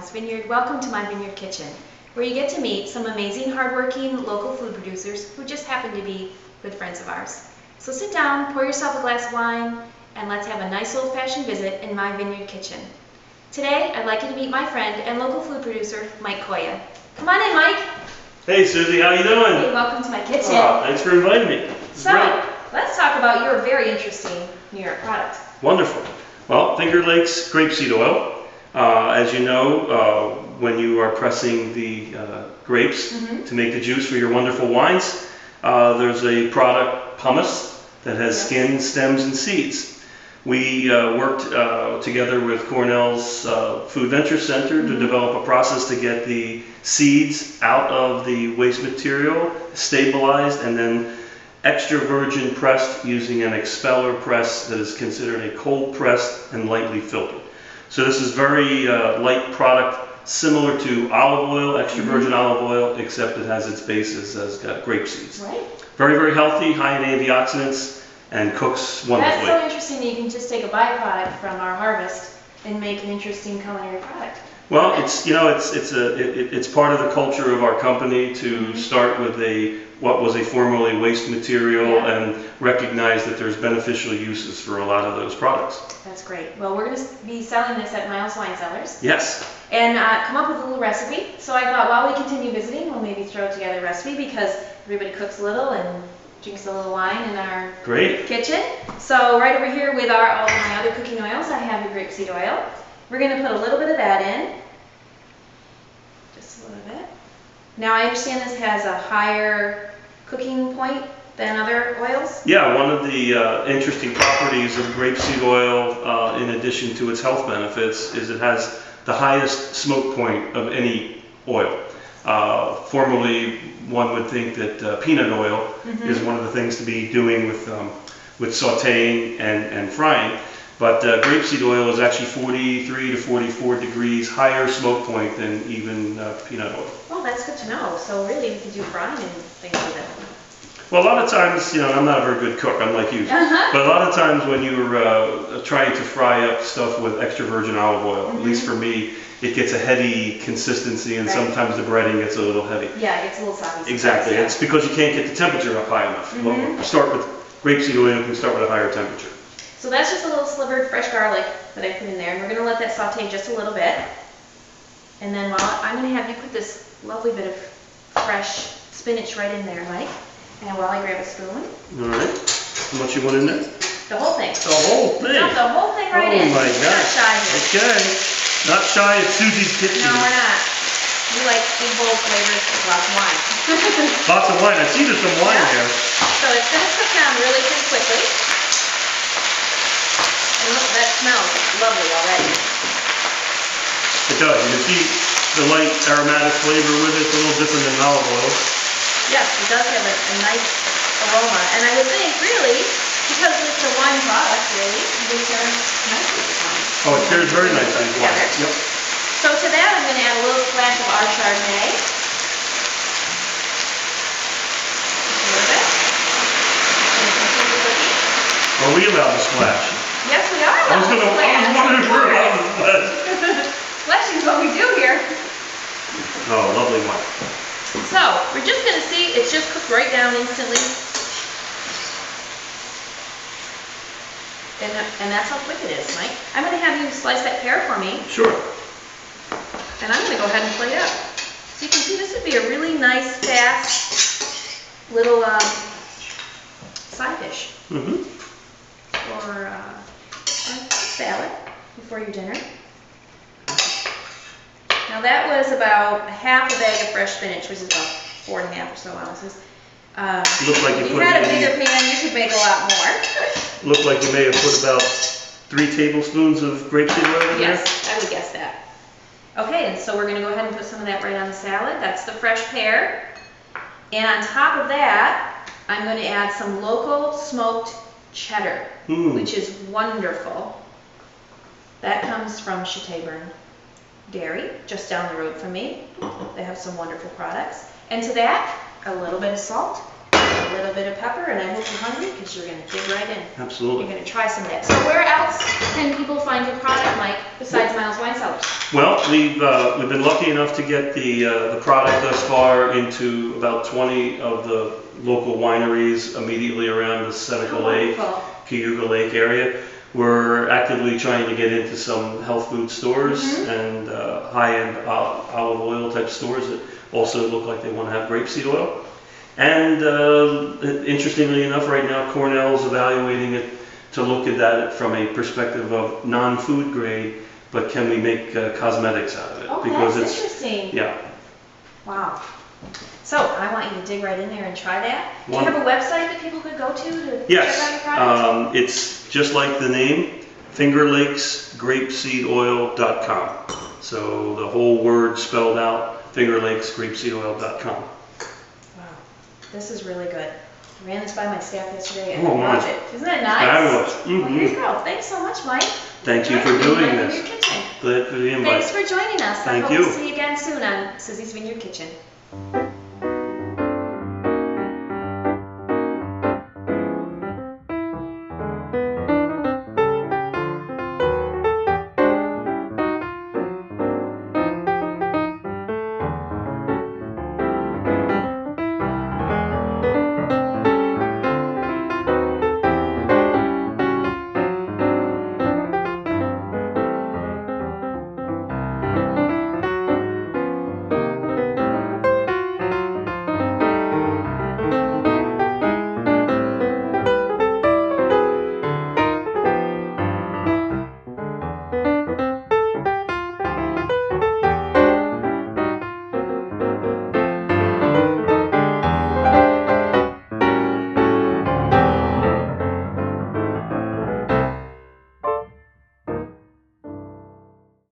Miles Vineyard. Welcome to my Vineyard Kitchen, where you get to meet some amazing, hardworking local food producers who just happen to be good friends of ours. So sit down, pour yourself a glass of wine, and let's have a nice old-fashioned visit in my Vineyard Kitchen. Today, I'd like you to meet my friend and local food producer, Mike Koya. Come on in, Mike. Hey, Suzy, how you doing? Hey, welcome to my kitchen. Oh, thanks for inviting me. So, let's talk about your very interesting New York product. Wonderful. Well, Finger Lakes Grapeseed Oil. As you know, when you are pressing the grapes to make the juice for your wonderful wines, there's a product, pumice, that has skin, stems, and seeds. We worked together with Cornell's Food Venture Center to develop a process to get the seeds out of the waste material, stabilized, and then extra virgin pressed using an expeller press that is considered a cold pressed and lightly filtered. So this is very light product, similar to olive oil, extra virgin olive oil, except it has its basis as grape seeds. Right. Very, very healthy, high in antioxidants, and cooks wonderfully. That's so interesting that you can just take a byproduct from our harvest and make an interesting culinary product. Well, it's part of the culture of our company to start with what was a formerly waste material and recognize that there's beneficial uses for a lot of those products. That's great. Well, we're going to be selling this at Miles Wine Cellars. Yes. And come up with a little recipe. So I thought while we continue visiting, we'll maybe throw together a recipe because everybody cooks a little and drinks a little wine in our kitchen. So right over here with all of my other cooking oils, I have the grapeseed oil. We're going to put a little bit of that in. Just a little bit. Now I understand this has a higher cooking point than other oils? Yeah, one of the interesting properties of grapeseed oil, in addition to its health benefits, is it has the highest smoke point of any oil. Formerly, one would think that peanut oil is one of the things to be doing with sauteing and frying. But grapeseed oil is actually 43 to 44 degrees higher smoke point than even peanut oil. Oh, that's good to know. So really, we could do frying and things like that. Well, a lot of times, you know, I'm not a very good cook, unlike you. But a lot of times when you're trying to fry up stuff with extra virgin olive oil, at least for me, it gets a heady consistency, and sometimes the breading gets a little heavy. Yeah, it gets a little soggy. Exactly. Yeah. It's because you can't get the temperature up high enough. Well, start with grapeseed oil, you can start with a higher temperature. So that's just a little slivered fresh garlic that I put in there, and we're going to let that saute just a little bit. And then I'm going to have you put this lovely bit of fresh spinach right in there, Mike. And while I grab a spoon. All right. How much you want in there? The whole thing. The whole thing? Dump the whole thing right in. Oh my gosh. Not shy here. Okay. Not shy of Suzy's kitchen. No, we're not. We like big, bold flavors with lots of wine. Lots of wine. I see there's some wine here. So it's going to cook down really pretty quickly. And look, that smells lovely already. It does. You can see the light aromatic flavor with it. It's a little different than olive oil. Yes, it does have a nice aroma. And I would think, really, because it's a wine product, really, it would pair nicely with wine. Oh, it pairs very nicely with wine. Yep. So to that, I'm going to add a little splash of our Chardonnay. Just a little bit. And continue cooking. Are we allowed to splash? Yes, we are allowed to splash. I was wondering if we're allowed to splash. Splashing is what we do here. Oh, lovely wine. So, we're just going to see, it's just cooked right down instantly. And that's how quick it is, Mike. I'm going to have you slice that pear for me. Sure. And I'm going to go ahead and plate up. So you can see this would be a really nice, fast little side dish. Or a salad before your dinner. Now that was about half a bag of fresh spinach, which is about 4.5 or so ounces. Looked like if you had a bigger pan, you could make a lot more. Looked like you may have put about 3 tablespoons of grapeseed oil in there? Yes, I would guess that. Okay, and so we're going to go ahead and put some of that right on the salad. That's the fresh pear. And on top of that, I'm going to add some local smoked cheddar, which is wonderful. That comes from Chateauburn Dairy, just down the road from me. They have some wonderful products. And to that, a little bit of salt, a little bit of pepper, and I hope you're hungry because you're going to dig right in. Absolutely. You're going to try some of that. So where else can people find your product, Mike, besides Miles Wine Cellars? Well, we've been lucky enough to get the product thus far into about 20 of the local wineries immediately around the Seneca Lake, Cayuga Lake area. We're actively trying to get into some health food stores and high-end olive oil type stores that also look like they want to have grapeseed oil. And interestingly enough, right now Cornell's evaluating it to look at that from a perspective of non-food grade, but can we make cosmetics out of it? Oh, because that's interesting. Yeah. Wow. So I want you to dig right in there and try that. Do you have a website that people could go to check out your product? It's just like the name, fingerlakesgrapeseedoil.com. So the whole word spelled out, fingerlakesgrapeseedoil.com. Wow, this is really good. I ran this by my staff yesterday and I loved it. Isn't that nice? Fabulous. Well, here you go. Thanks so much, Mike. Thank you for doing this. Your kitchen. Glad for the invite. Thanks for joining us. Thank I hope you. to see you again soon on Suzy's Vineyard Kitchen.